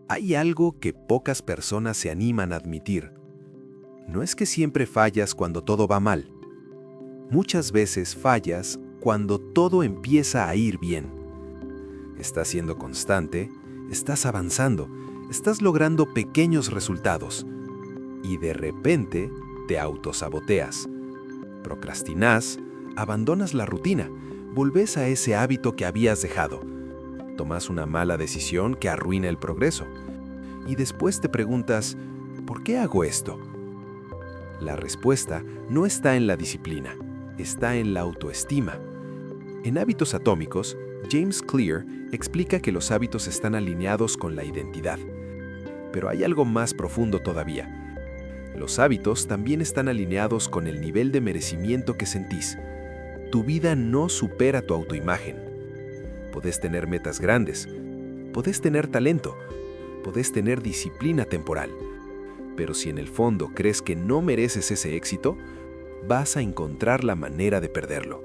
Hay algo que pocas personas se animan a admitir. No es que siempre fallas cuando todo va mal. Muchas veces fallas cuando todo empieza a ir bien. Estás siendo constante, estás avanzando, estás logrando pequeños resultados y de repente te autosaboteas. Procrastinas, abandonas la rutina, volves a ese hábito que habías dejado. Tomas una mala decisión que arruina el progreso. Y después te preguntas, ¿por qué hago esto? La respuesta no está en la disciplina, está en la autoestima. En Hábitos Atómicos, James Clear explica que los hábitos están alineados con la identidad. Pero hay algo más profundo todavía. Los hábitos también están alineados con el nivel de merecimiento que sentís. Tu vida no supera tu autoimagen. Podés tener metas grandes, podés tener talento, podés tener disciplina temporal. Pero si en el fondo crees que no mereces ese éxito, vas a encontrar la manera de perderlo.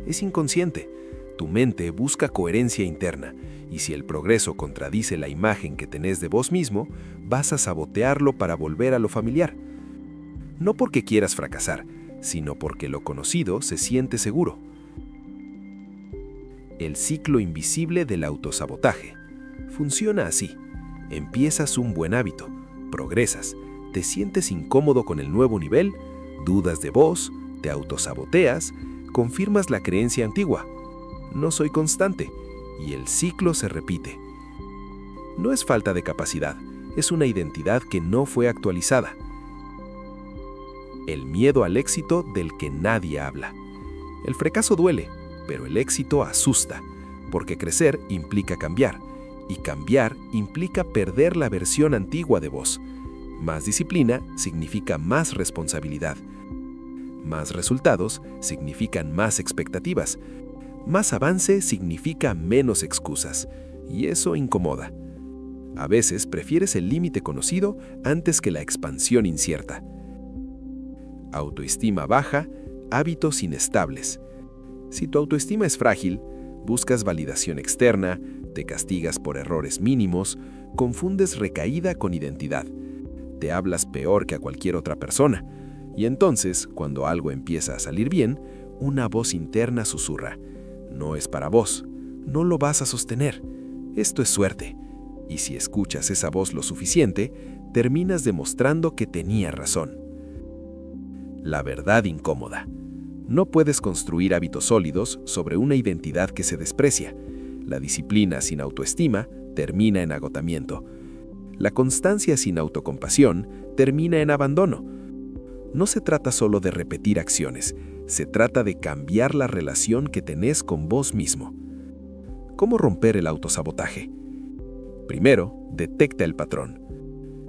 Es inconsciente. Tu mente busca coherencia interna, y si el progreso contradice la imagen que tenés de vos mismo, vas a sabotearlo para volver a lo familiar. No porque quieras fracasar, sino porque lo conocido se siente seguro. El ciclo invisible del autosabotaje. Funciona así. Empiezas un buen hábito, progresas, te sientes incómodo con el nuevo nivel, dudas de vos, te autosaboteas, confirmas la creencia antigua. No soy constante, y el ciclo se repite. No es falta de capacidad, es una identidad que no fue actualizada. El miedo al éxito del que nadie habla. El fracaso duele, pero el éxito asusta, porque crecer implica cambiar, y cambiar implica perder la versión antigua de vos. Más disciplina significa más responsabilidad. Más resultados significan más expectativas. Más avance significa menos excusas, y eso incomoda. A veces prefieres el límite conocido antes que la expansión incierta. Autoestima baja, hábitos inestables. Si tu autoestima es frágil, buscas validación externa, te castigas por errores mínimos, confundes recaída con identidad. Te hablas peor que a cualquier otra persona. Y entonces, cuando algo empieza a salir bien, una voz interna susurra: no es para vos, no lo vas a sostener, esto es suerte. Y si escuchas esa voz lo suficiente, terminas demostrando que tenía razón. La verdad incómoda. No puedes construir hábitos sólidos sobre una identidad que se desprecia. La disciplina sin autoestima termina en agotamiento. La constancia sin autocompasión termina en abandono. No se trata solo de repetir acciones, se trata de cambiar la relación que tenés con vos mismo. ¿Cómo romper el autosabotaje? Primero, detecta el patrón.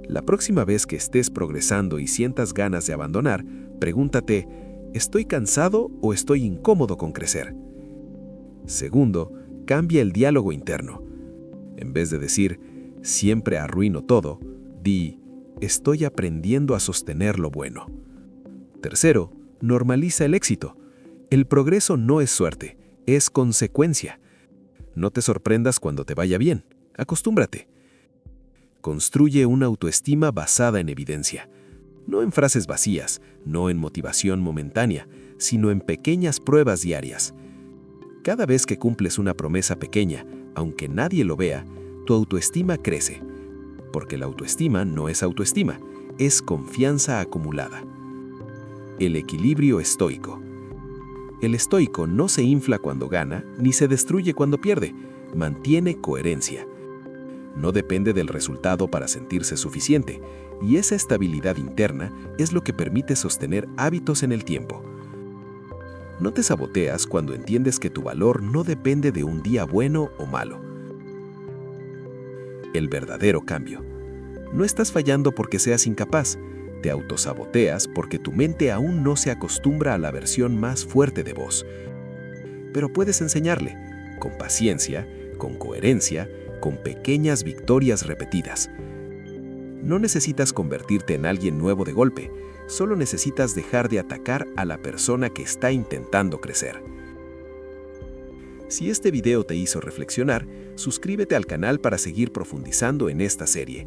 La próxima vez que estés progresando y sientas ganas de abandonar, pregúntate: ¿estoy cansado o estoy incómodo con crecer? Segundo, cambia el diálogo interno. En vez de decir «siempre arruino todo», di «estoy aprendiendo a sostener lo bueno». Tercero, normaliza el éxito. El progreso no es suerte, es consecuencia. No te sorprendas cuando te vaya bien, acostúmbrate. Construye una autoestima basada en evidencia. No en frases vacías, no en motivación momentánea, sino en pequeñas pruebas diarias. Cada vez que cumples una promesa pequeña, aunque nadie lo vea, tu autoestima crece. Porque la autoestima no es autoestima, es confianza acumulada. El equilibrio estoico. El estoico no se infla cuando gana, ni se destruye cuando pierde. Mantiene coherencia. No depende del resultado para sentirse suficiente, y esa estabilidad interna es lo que permite sostener hábitos en el tiempo. No te saboteas cuando entiendes que tu valor no depende de un día bueno o malo. El verdadero cambio. No estás fallando porque seas incapaz, te autosaboteas porque tu mente aún no se acostumbra a la versión más fuerte de vos. Pero puedes enseñarle, con paciencia, con coherencia, con pequeñas victorias repetidas. No necesitas convertirte en alguien nuevo de golpe, solo necesitas dejar de atacar a la persona que está intentando crecer. Si este video te hizo reflexionar, suscríbete al canal para seguir profundizando en esta serie.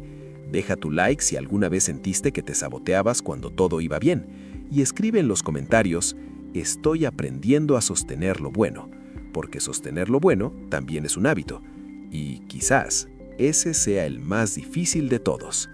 Deja tu like si alguna vez sentiste que te saboteabas cuando todo iba bien, y escribe en los comentarios: estoy aprendiendo a sostener lo bueno, porque sostener lo bueno también es un hábito, y quizás ese sea el más difícil de todos.